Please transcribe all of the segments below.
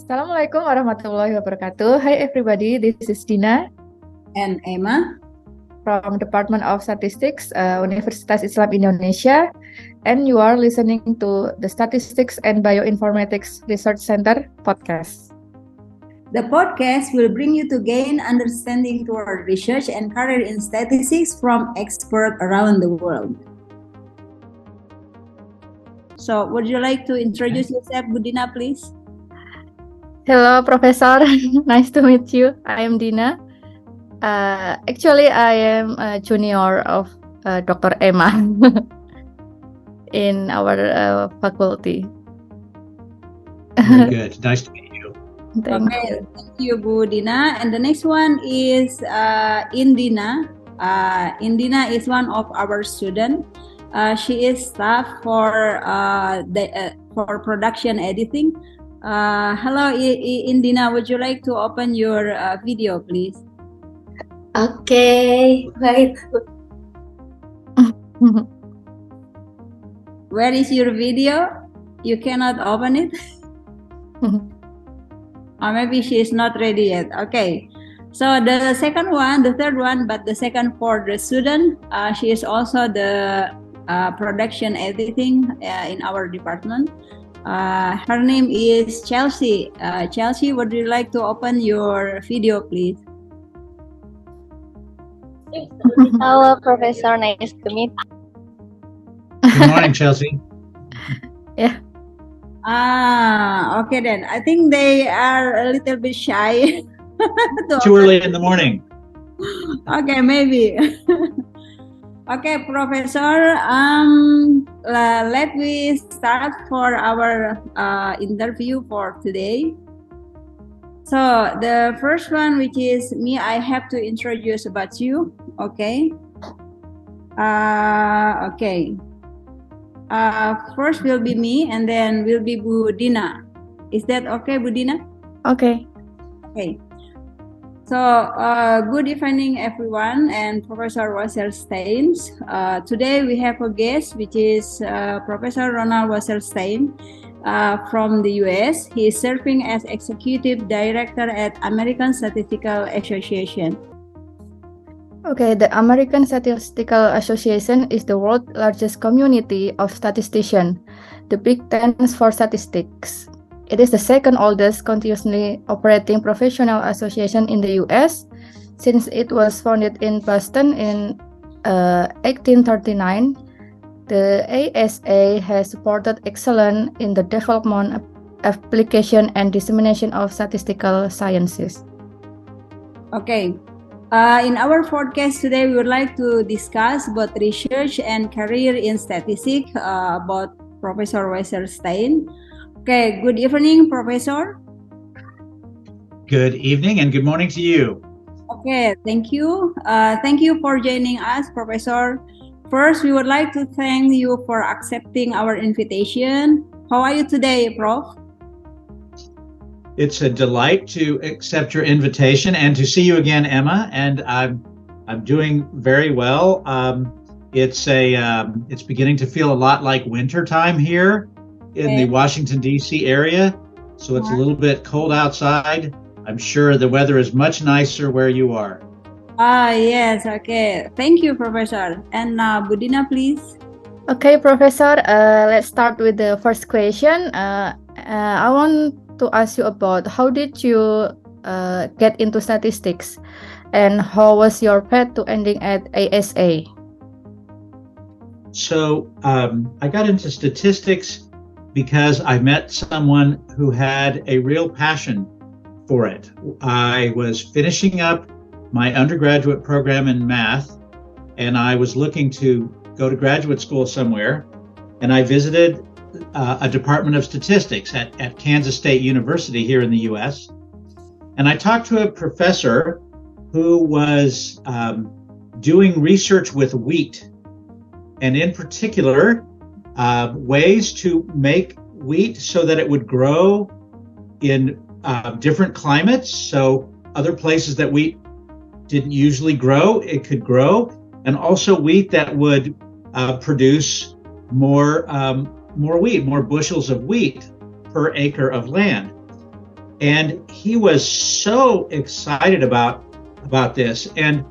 Assalamualaikum warahmatullahi wabarakatuh. Hi everybody, this is Dina and Emma from Department of Statistics, Universitas Islam Indonesia, and you are listening to the Statistics and Bioinformatics Research Center podcast. The podcast will bring you to gain understanding toward research and career in statistics from experts around the world. So, would you like to introduce yourself, Budina, please? Hello, Professor. Nice to meet you. I am Dina. Actually, I am a junior of Dr. Emma in our faculty. Very good. Nice to meet you. Thank you. Thank you, Bu Dina. And the next one is Indina. Indina is one of our students. She is staff for production editing. Hello, Indina. Would you like to open your video, please? Okay, wait. Where is your video? You cannot open it? Or maybe she is not ready yet. Okay. So the third one, but the second for the student, she is also the production editing in our department. Her name is Chelsea. Chelsea, would you like to open your video, please? Hello, Professor. Nice to meet you. Good morning, Chelsea. Yeah. Okay then. I think they are a little bit shy. Too early in the morning. Okay, maybe. Okay, Professor. Let me start for our interview for today. So the first one, which is me, I have to introduce about you. Okay. Okay. First will be me, and then will be Bu Dina. Is that okay, Bu Dina? Okay. Okay. So, good evening, everyone, and Professor Wassestein. Today we have a guest, which is Professor Ronald Wassestein from the US. He is serving as Executive Director at American Statistical Association. Okay, the American Statistical Association is the world's largest community of statisticians, the Big Ten for statistics. It is the second oldest continuously operating professional association in the US, since it was founded in Boston in 1839. The ASA has supported excellence in the development, application, and dissemination of statistical sciences. Okay. In our podcast today, we would like to discuss about research and career in statistics about Professor Wassestein. Okay, good evening, Professor. Good evening and good morning to you. Okay, thank you. Thank you for joining us, Professor. First, we would like to thank you for accepting our invitation. How are you today, Prof? It's a delight to accept your invitation and to see you again, Emma. And I'm doing very well. It's beginning to feel a lot like winter time here in the Washington D.C. area. So it's a little bit cold outside. I'm sure the weather is much nicer where you are. Yes. Okay. Thank you, Professor. And Budina, please. Okay, Professor. Let's start with the first question. I want to ask you about how did you get into statistics, and how was your path to ending at ASA? So I got into statistics because I met someone who had a real passion for it. I was finishing up my undergraduate program in math, and I was looking to go to graduate school somewhere, and I visited a department of statistics at Kansas State University here in the US. And I talked to a professor who was doing research with wheat, and in particular, ways to make wheat so that it would grow in different climates. So other places that wheat didn't usually grow, it could grow, and also wheat that would produce more wheat, more bushels of wheat per acre of land. And he was so excited about this. And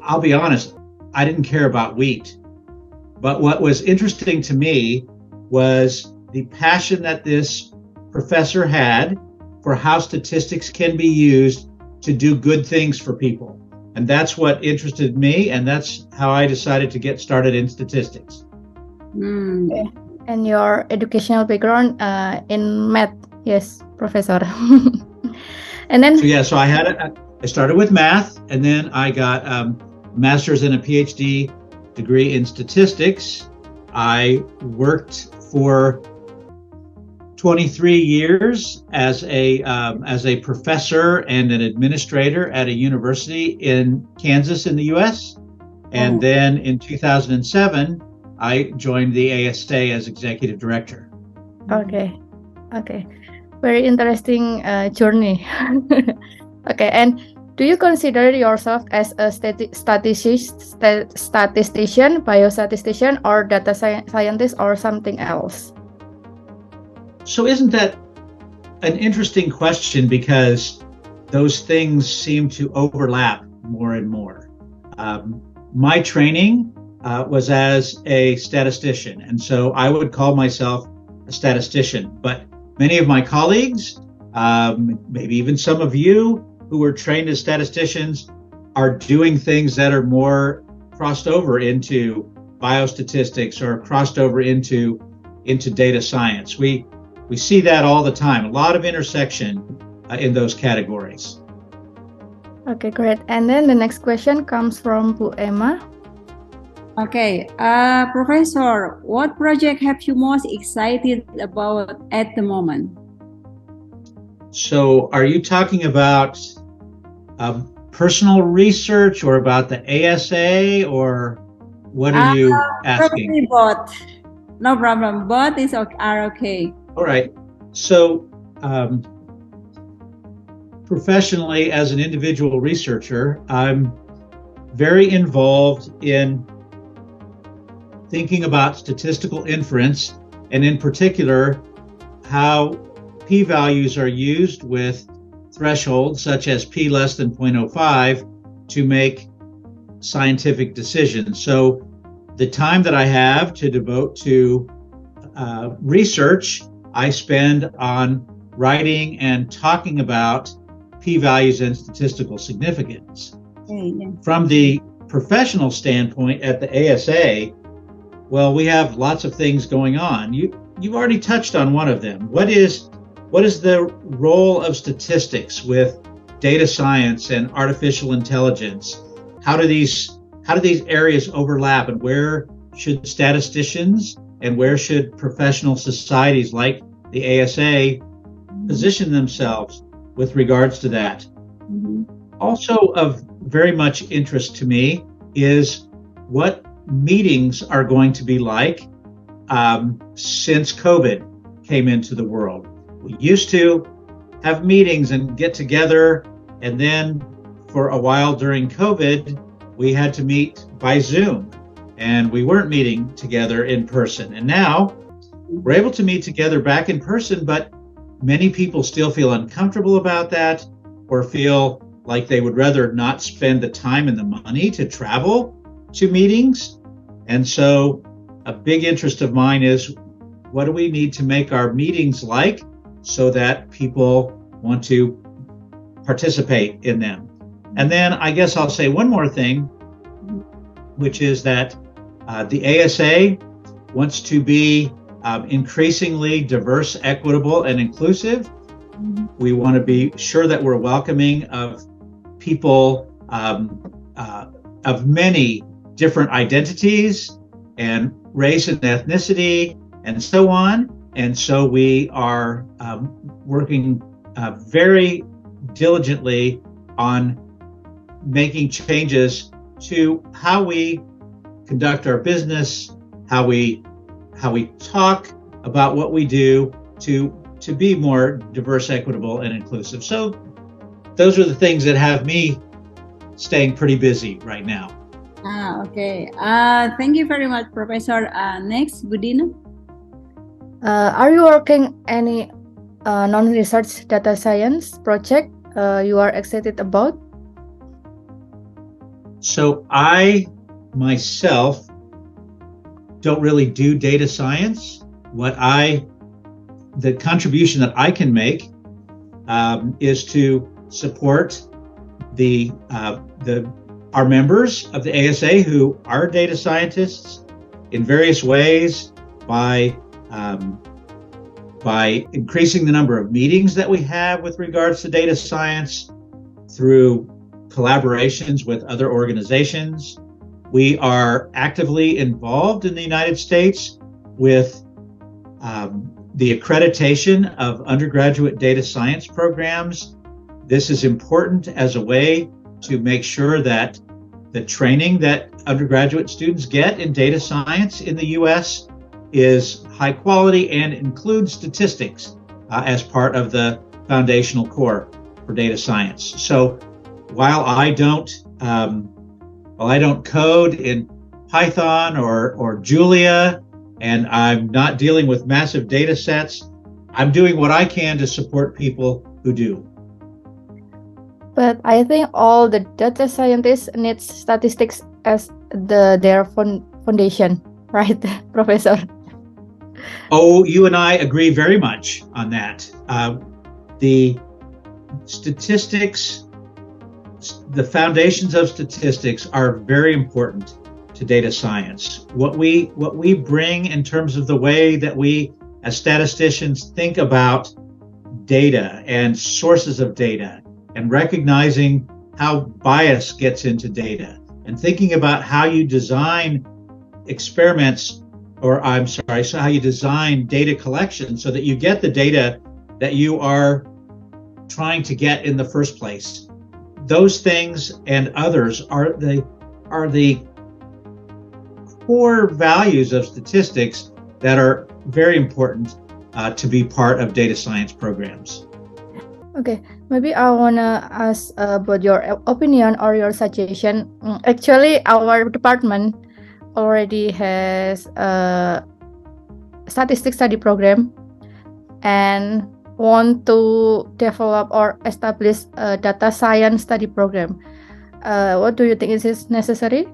I'll be honest, I didn't care about wheat. But what was interesting to me was the passion that this professor had for how statistics can be used to do good things for people. And that's what interested me, and that's how I decided to get started in statistics. Okay. And your educational background in math, yes, Professor. And then So I started with math, and then I got a master's and a PhD degree in statistics. I worked for 23 years as a professor and an administrator at a university in Kansas in the U.S. And then in 2007, I joined the ASA as executive director. Okay. Very interesting journey. Okay, and do you consider yourself as a statistician, biostatistician, or data scientist, or something else? So isn't that an interesting question, because those things seem to overlap more and more. My training was as a statistician, and so I would call myself a statistician. But many of my colleagues, maybe even some of you who were trained as statisticians, are doing things that are more crossed over into biostatistics or crossed over into data science. We see that all the time, a lot of intersection in those categories. Okay, great. And then the next question comes from Bu Emma. Okay, Professor, what project have you most excited about at the moment? So are you talking about personal research or about the ASA, or what are you asking? Probably both. No problem. Both are okay. All right. So professionally, as an individual researcher, I'm very involved in thinking about statistical inference, and in particular, how p-values are used with thresholds such as p less than 0.05 to make scientific decisions. So the time that I have to devote to research, I spend on writing and talking about p-values and statistical significance. From the professional standpoint at the ASA, well, we have lots of things going on. You've already touched on one of them. What is the role of statistics with data science and artificial intelligence? How do these areas overlap, and where should statisticians and where should professional societies like the ASA position themselves with regards to that? Also of very much interest to me is what meetings are going to be like since COVID came into the world. We used to have meetings and get together, and then for a while during COVID, we had to meet by Zoom, and we weren't meeting together in person. And now we're able to meet together back in person, but many people still feel uncomfortable about that, or feel like they would rather not spend the time and the money to travel to meetings. And so a big interest of mine is, what do we need to make our meetings like so that people want to participate in them? And then I guess I'll say one more thing, which is that the ASA wants to be increasingly diverse, equitable, and inclusive. We want to be sure that we're welcoming of people of many different identities and race and ethnicity and so on. And so we are working very diligently on making changes to how we conduct our business, how we talk about what we do to be more diverse, equitable, and inclusive. So those are the things that have me staying pretty busy right now. Okay. Thank you very much, Professor. Next, Budina. Are you working any non-research data science project you are excited about? So I myself don't really do data science. The contribution that I can make is to support our members of the ASA who are data scientists in various ways by increasing the number of meetings that we have with regards to data science through collaborations with other organizations. We are actively involved in the United States with the accreditation of undergraduate data science programs. This is important as a way to make sure that the training that undergraduate students get in data science in the U.S. is high quality and includes statistics as part of the foundational core for data science. So while I don't code in Python or Julia, and I'm not dealing with massive data sets, I'm doing what I can to support people who do. But I think all the data scientists need statistics as their foundation, right, Professor? Oh, you and I agree very much on that. The statistics, the foundations of statistics are very important to data science. What we bring in terms of the way that we as statisticians think about data and sources of data and recognizing how bias gets into data and thinking about how you design experiments, so how you design data collection so that you get the data that you are trying to get in the first place. Those things and others are the core values of statistics that are very important to be part of data science programs. Okay, maybe I wanna ask about your opinion or your suggestion. Actually, our department already has a statistics study program and want to develop or establish a data science study program. What do you think is necessary?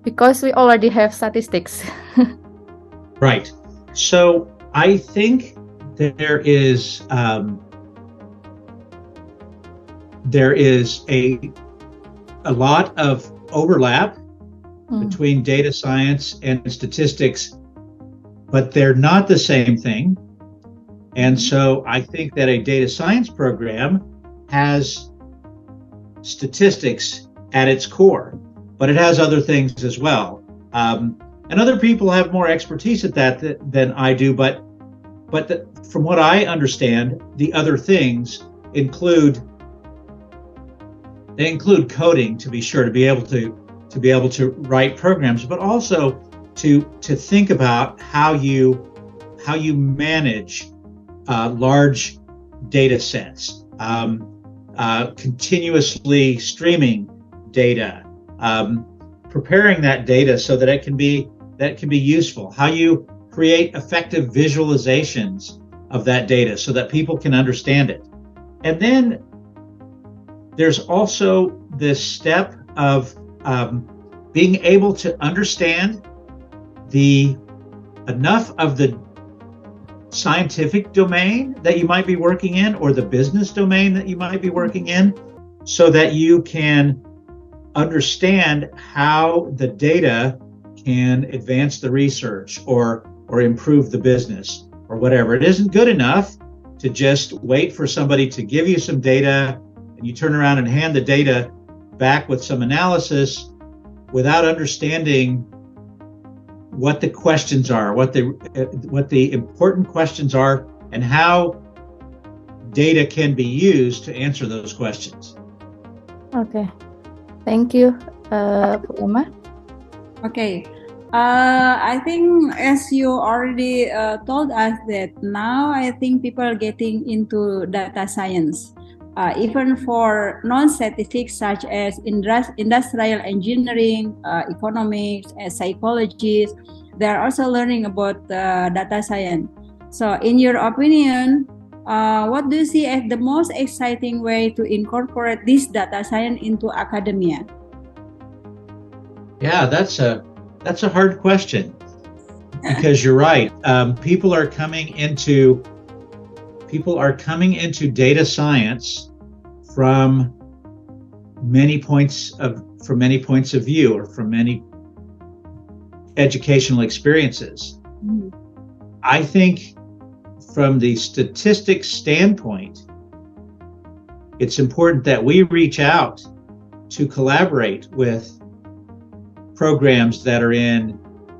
Because we already have statistics. Right. So I think there is a lot of overlap between data science and statistics, but they're not the same thing. And so I think that a data science program has statistics at its core, but it has other things as well. And other people have more expertise at that than I do, but from what I understand, the other things include coding, to be sure, to be able to write programs, but also to think about how you manage large data sets, continuously streaming data, preparing that data so that it can be useful, how you create effective visualizations of that data so that people can understand it. And then there's also this step of being able to understand enough of the scientific domain that you might be working in or the business domain that you might be working in so that you can understand how the data can advance the research or improve the business or whatever. It isn't good enough to just wait for somebody to give you some data and you turn around and hand the data back with some analysis without understanding what the questions are, what the important questions are, and how data can be used to answer those questions. Okay, thank you, Emma. Okay, I think as you already told us that now I think people are getting into data science. Even for non-statistics such as industrial engineering, economics, and psychology, they're also learning about data science. So in your opinion, what do you see as the most exciting way to incorporate this data science into academia? Yeah, that's a hard question, because you're right. People are coming into data science from many points of view, or from many educational experiences. Mm. I think from the statistics standpoint, it's important that we reach out to collaborate with programs that are in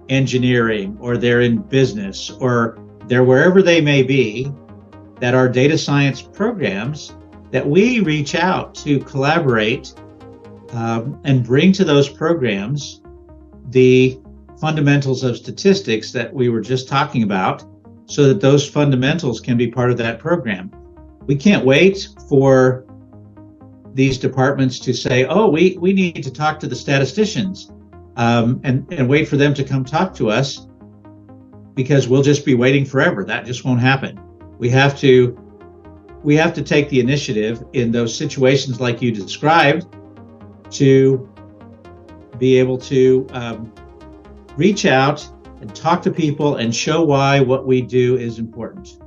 engineering, or they're in business, or they're wherever they may be, that are data science programs, that we reach out to collaborate and bring to those programs the fundamentals of statistics that we were just talking about, so that those fundamentals can be part of that program. We can't wait for these departments to say, oh, we need to talk to the statisticians, and wait for them to come talk to us, because we'll just be waiting forever. That just won't happen. We have to take the initiative in those situations like you described, to be able to reach out and talk to people and show why what we do is important.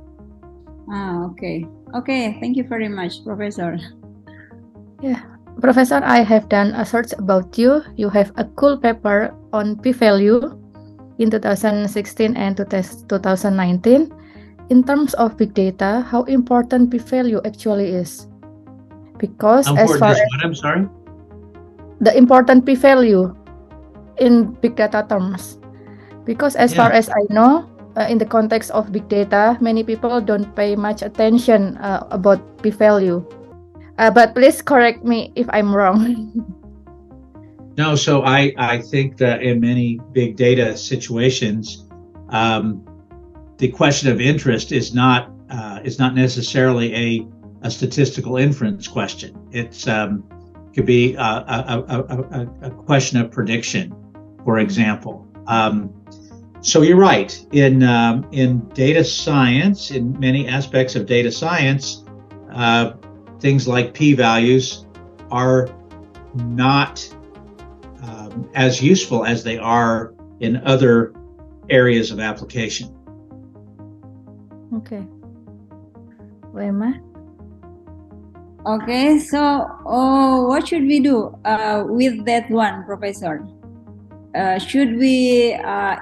Okay. Thank you very much, Professor. Yeah, Professor, I have done a search about you. You have a cool paper on p-value in 2016 and 2019. In terms of big data, how important p-value actually is? Because as far as what? I'm sorry? the important p-value in big data terms. Because as far as I know, in the context of big data, many people don't pay much attention about p-value. But please correct me if I'm wrong. No, so I think that in many big data situations, the question of interest is not necessarily a statistical inference question. It's could be a question of prediction, for example. So you're right. In data science, in many aspects of data science, things like p-values are not as useful as they are in other areas of application. Okay. Wema? Okay, so what should we do with that one, Professor? Should we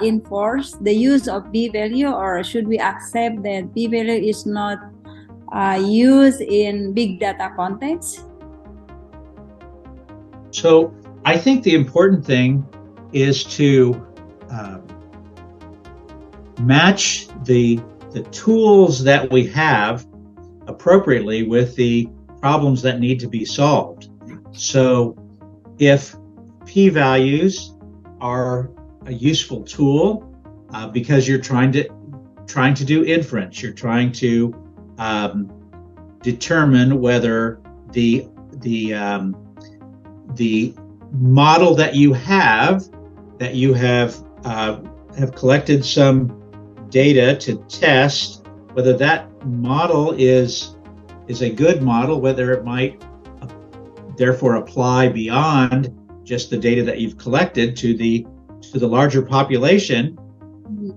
enforce the use of p-value, or should we accept that p-value is not used in big data context? So I think the important thing is to match the tools that we have appropriately with the problems that need to be solved. So if p-values are a useful tool because you're trying to do inference, you're trying to determine whether the model that you have collected some data to test whether that model is a good model, whether it might therefore apply beyond just the data that you've collected to the larger population. Mm-hmm.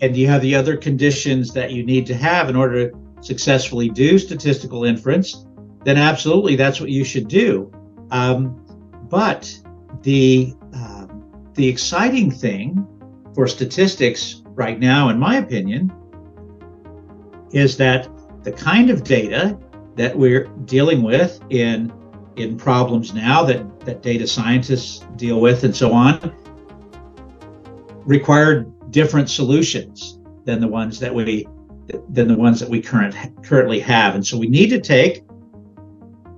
And you have the other conditions that you need to have in order to successfully do statistical inference, then absolutely that's what you should do. But the exciting thing for statistics right now, in my opinion, is that the kind of data that we're dealing with in problems now that data scientists deal with and so on require different solutions than the ones that we currently have. And so we need to take,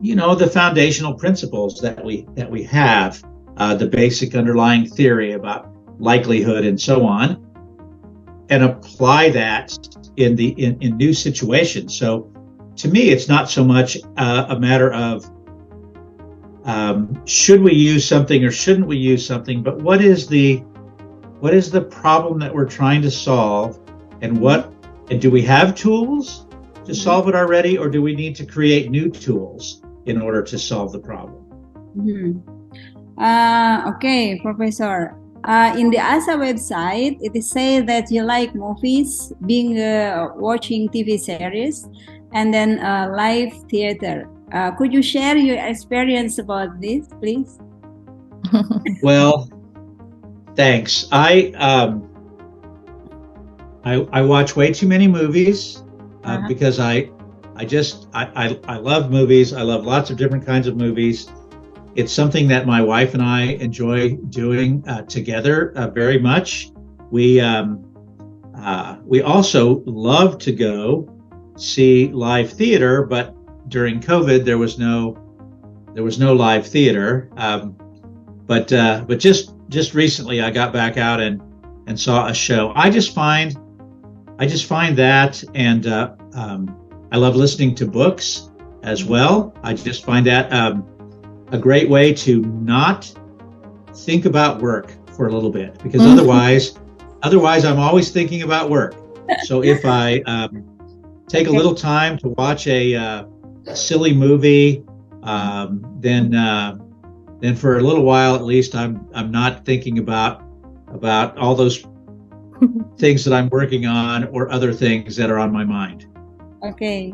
the foundational principles that we have, the basic underlying theory about likelihood and so on, and apply that in new situations. So to me, it's not so much a matter of should we use something or shouldn't we use something, but what is the problem that we're trying to solve, and do we have tools to solve it already, or do we need to create new tools in order to solve the problem? Okay, Professor. In the ASA website, it is said that you like movies, being watching TV series, and then live theater. Could you share your experience about this, please? Well, thanks. I watch way too many movies because I love movies. I love lots of different kinds of movies. It's something that my wife and I enjoy doing together very much. We also love to go see live theater, but during COVID there was no live theater. But just recently I got back out and saw a show. I just find that, and I love listening to books as well. I just find that a great way to not think about work for a little bit, because otherwise I'm always thinking about work. So if I take a little time to watch a silly movie, then for a little while at least I'm not thinking about all those things that I'm working on or other things that are on my mind. Okay,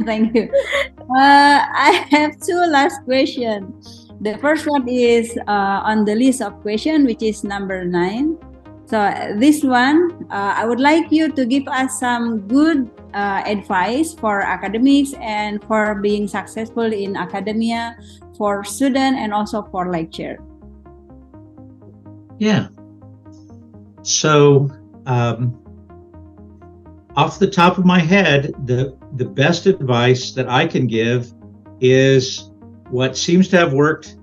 thank you. I have two last questions. The first one is on the list of questions, which is number 9. So this one, I would like you to give us some good advice for academics and for being successful in academia, for student and also for lecturer. Yeah. So off the top of my head, the best advice that I can give is what seems to have worked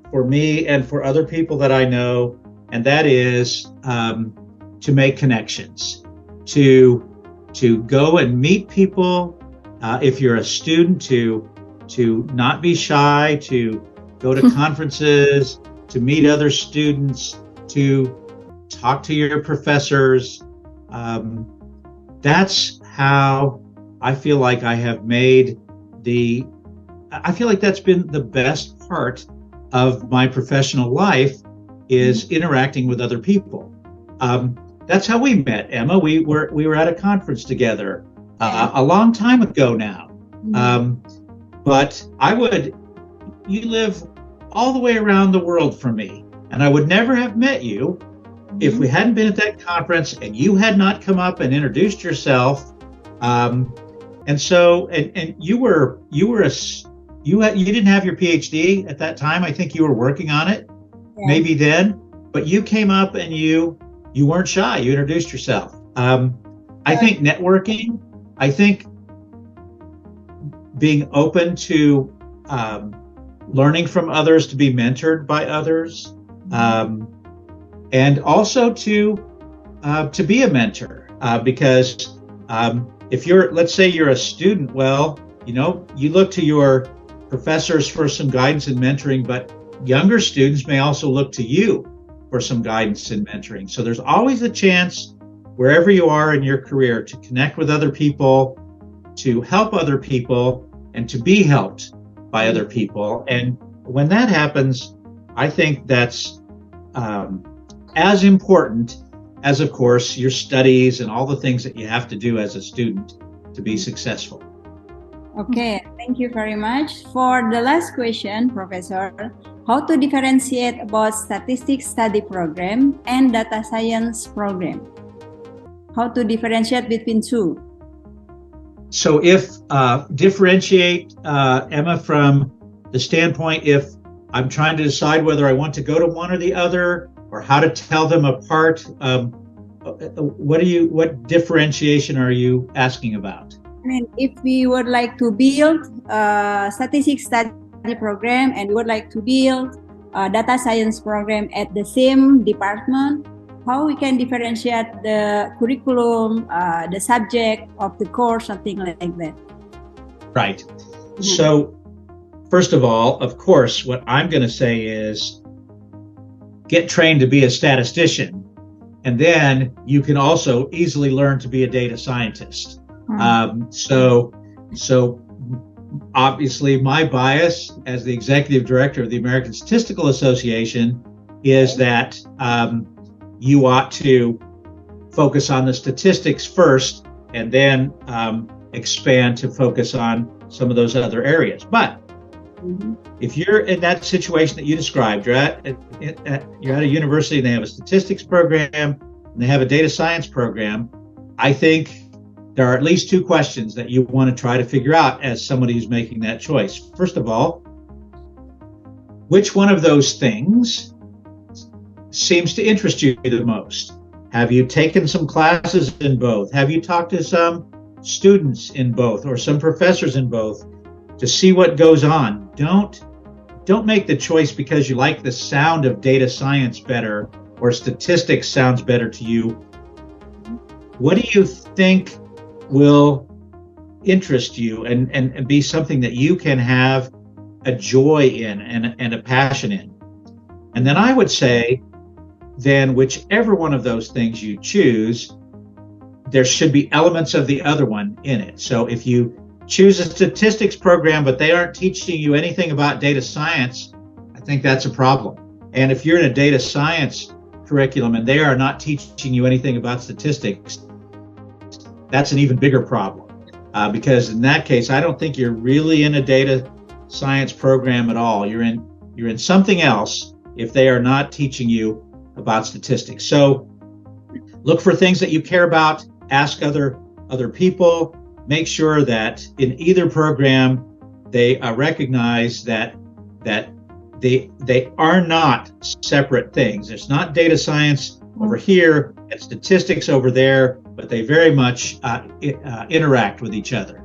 for me and for other people that I know, and that is to make connections, to go and meet people. If you're a student, to not be shy, to go to conferences, to meet other students, to talk to your professors. That's how I feel like I have made I feel like that's been the best part of my professional life, is interacting with other people. That's how we met, Emma. We were at a conference together a long time ago now. But you live all the way around the world from me, and I would never have met you if we hadn't been at that conference and you had not come up and introduced yourself. And so you didn't have your PhD at that time. I think you were working on it, maybe then, but you came up and you weren't shy. You introduced yourself. I think networking, I think being open to learning from others, to be mentored by others, and also to be a mentor, because if let's say you're a student, well, you look to your professors for some guidance and mentoring, but younger students may also look to you for some guidance and mentoring. So there's always a chance, wherever you are in your career, to connect with other people, to help other people, and to be helped by other people. And when that happens, I think that's as important as, of course, your studies and all the things that you have to do as a student to be successful. Okay, thank you very much. For the last question, Professor, how to differentiate about statistics study program and data science program? How to differentiate between two? So if differentiate, Emma, from the standpoint, if I'm trying to decide whether I want to go to one or the other, or how to tell them apart, what differentiation are you asking about? I mean, if we would like to build a statistics study program and we would like to build a data science program at the same department, how we can differentiate the curriculum, the subject of the course, something like that. Right. So, first of all, of course, what I'm going to say is get trained to be a statistician, and then you can also easily learn to be a data scientist. So So obviously my bias as the executive director of the American Statistical Association is that you ought to focus on the statistics first and then expand to focus on some of those other areas. But if you're in that situation that you described, you're at a university and they have a statistics program and they have a data science program, I think there are at least two questions that you want to try to figure out as somebody who's making that choice. First of all, which one of those things seems to interest you the most? Have you taken some classes in both? Have you talked to some students in both or some professors in both to see what goes on? Don't make the choice because you like the sound of data science better or statistics sounds better to you. What do you think will interest you and be something that you can have a joy in and a passion in? And then I would say, then whichever one of those things you choose, there should be elements of the other one in it. So if you choose a statistics program, but they aren't teaching you anything about data science, I think that's a problem. And if you're in a data science curriculum and they are not teaching you anything about statistics, that's an even bigger problem. Because in that case, I don't think you're really in a data science program at all. You're in something else if they are not teaching you about statistics. So look for things that you care about, ask other people, make sure that in either program they recognize that they are not separate things. It's not data science over here and statistics over there, but they very much interact with each other.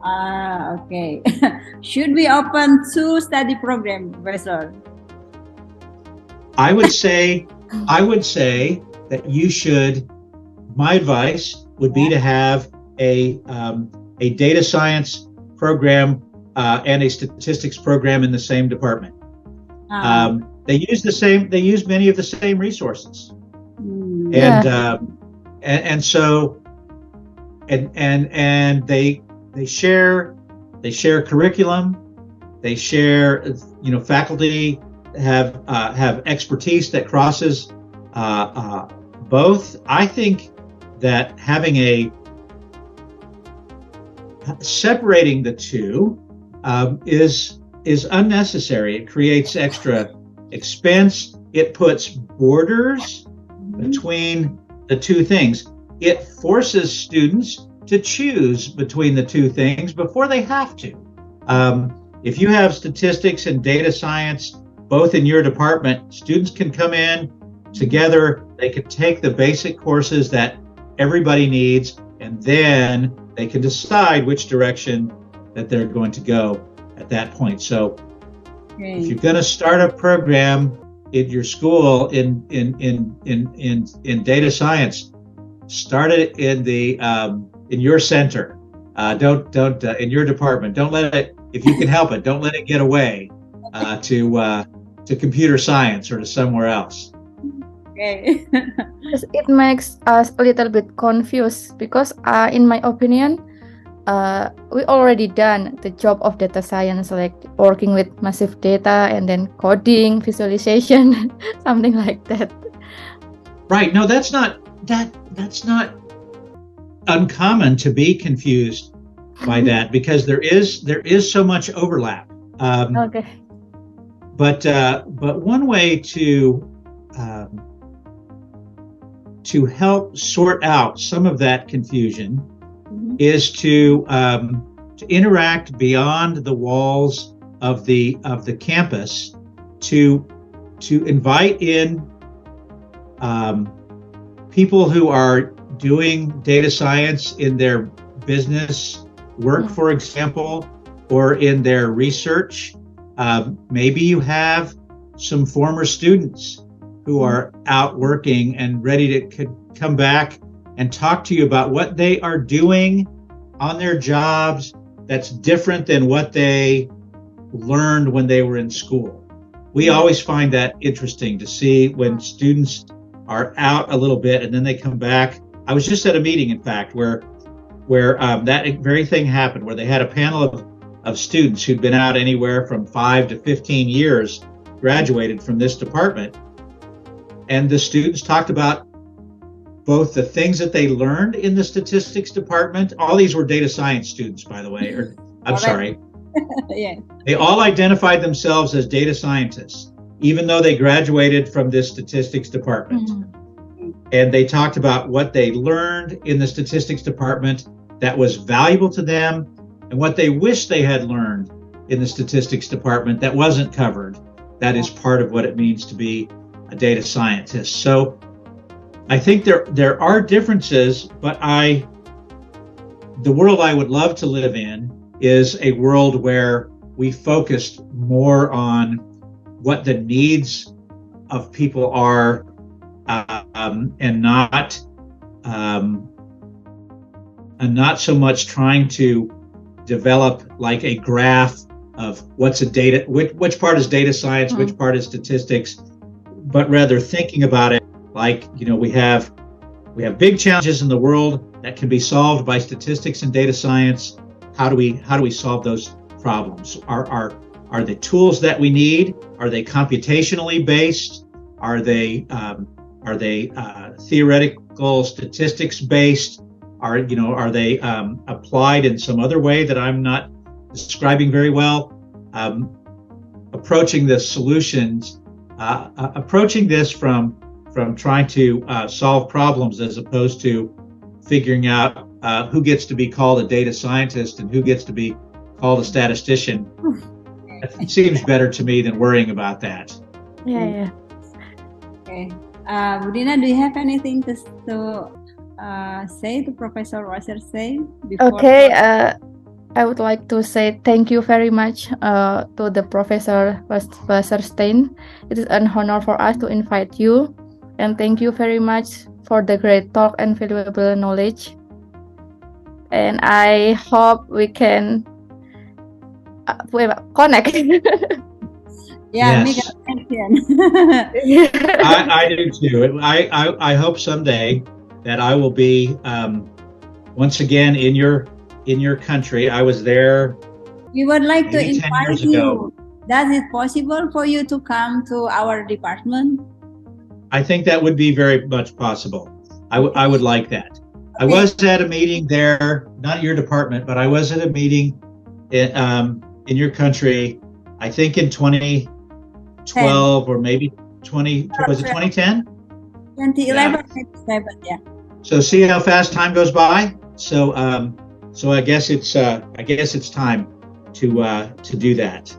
Okay. Should we open two study program, Professor? I would say that you should. My advice would be to have a data science program and a statistics program in the same department. They use many of the same resources, and so they share curriculum, they share faculty have expertise that crosses both. I think that separating the two is unnecessary. It creates extra expense. It puts borders between the two things. It forces students to choose between the two things before they have to. If you have statistics and data science both in your department, students can come in together. They can take the basic courses that everybody needs, and then they can decide which direction that they're going to go at that point. So if you're going to start a program in your school in data science, start it in your center. Don't in your department. Don't let it, if you can help it, don't let it get away to computer science or to somewhere else. Okay. It makes us a little bit confused because, in my opinion, we already done the job of data science, like working with massive data and then coding, visualization, something like that. Right. No, that's not uncommon to be confused by that, because there is so much overlap. Okay. But one way to help sort out some of that confusion is to interact beyond the walls of the campus, to invite in people who are doing data science in their business work, for example, or in their research. Maybe you have some former students who are out working and ready to come back and talk to you about what they are doing on their jobs that's different than what they learned when they were in school. We always find that interesting to see when students are out a little bit and then they come back. I was just at a meeting, in fact, where where that very thing happened, where they had a panel of students who'd been out anywhere from 5 to 15 years, graduated from this department. And the students talked about both the things that they learned in the statistics department. All these were data science students, by the way. I'm sorry. Yeah. They all identified themselves as data scientists, even though they graduated from this statistics department. And they talked about what they learned in the statistics department that was valuable to them, and what they wish they had learned in the statistics department that wasn't covered. That is part of what it means to be a data scientist. So I think there are differences, but the world I would love to live in is a world where we focused more on what the needs of people are, and not so much trying to develop like a graph of what's a data, which part is data science, which part is statistics, but rather thinking about it like, we have big challenges in the world that can be solved by statistics and data science. How do we solve those problems? Are the tools that we need, are they computationally based? Are they theoretical statistics based? Are they applied in some other way that I'm not describing very well? Approaching the solutions, approaching this from trying to solve problems as opposed to figuring out who gets to be called a data scientist and who gets to be called a statistician. It seems better to me than worrying about that. Yeah. Okay. Budina, do you have anything to say to Professor Wassestein? Okay. I would like to say thank you very much to the Professor Wassestein. It is an honor for us to invite you, and thank you very much for the great talk and valuable knowledge. And I hope we can connect. Yeah, Yes. make a connection. I do too. I hope someday that I will be once again in your country. I was there. We would like to maybe 10 invite years you. ago. Does it possible for you to come to our department? I think that would be very much possible. I would like that. I was at a meeting there, not your department, but I was at a meeting in your country, I think in 2012 or maybe 2010? 2011, yeah. So see how fast time goes by? So I guess it's time to do that.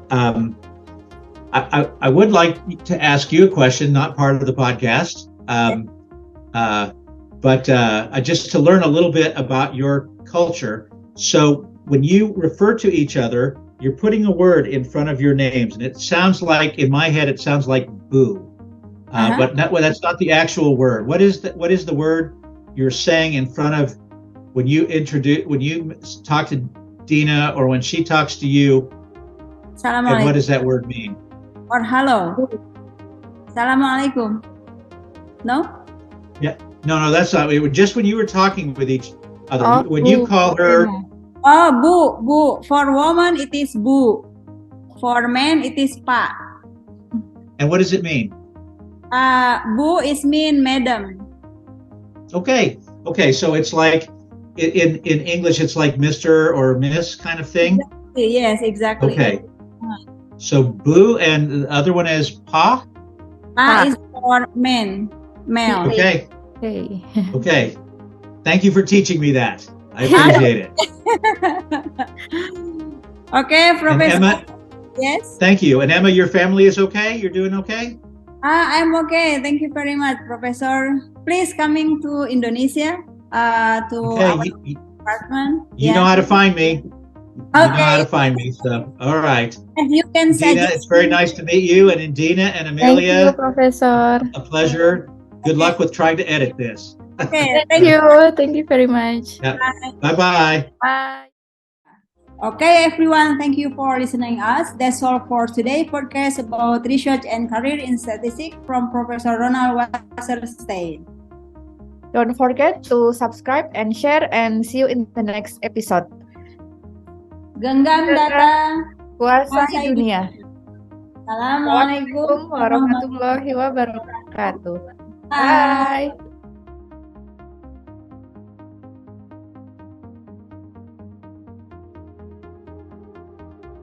I would like to ask you a question, not part of the podcast, but just to learn a little bit about your culture. So when you refer to each other, you're putting a word in front of your names, and it sounds like, in my head, it sounds like boo, but that's not the actual word. What is the word you're saying in front of when you talk to Dina or when she talks to you? And what does that word mean? Or hello. Assalamualaikum. No? Yeah. No, that's not. It was just when you were talking with each other. When you call her. Oh, boo. For woman, it is boo. For men, it is pa. And what does it mean? Boo is mean madam. Okay. So it's like in English, it's like Mr. or Miss kind of thing. Yes, exactly. Okay. So boo, and the other one is pa. Pa is for men, male. Okay. Okay. Thank you for teaching me that. I appreciate it. Okay, Professor. Emma, yes. Thank you. And Emma, your family is okay? You're doing okay? I'm okay. Thank you very much, Professor. Please coming to Indonesia to our department. You know how to find me. Okay. You know how to find me. So, all right. And you can say Dina, it's very nice to meet you. And Dina and Amelia. Thank you, Professor. A pleasure. Good luck with trying to edit this. Okay. Thank you. Thank you very much. Yeah. Bye-bye. Bye. Okay, everyone. Thank you for listening us. That's all for today podcast about research and career in statistics from Professor Ronald Wassestein. Don't forget to subscribe and share and see you in the next episode. Genggam data, Kuasai dunia. Assalamualaikum Warahmatullahi wabarakatuh. Bye. Bye.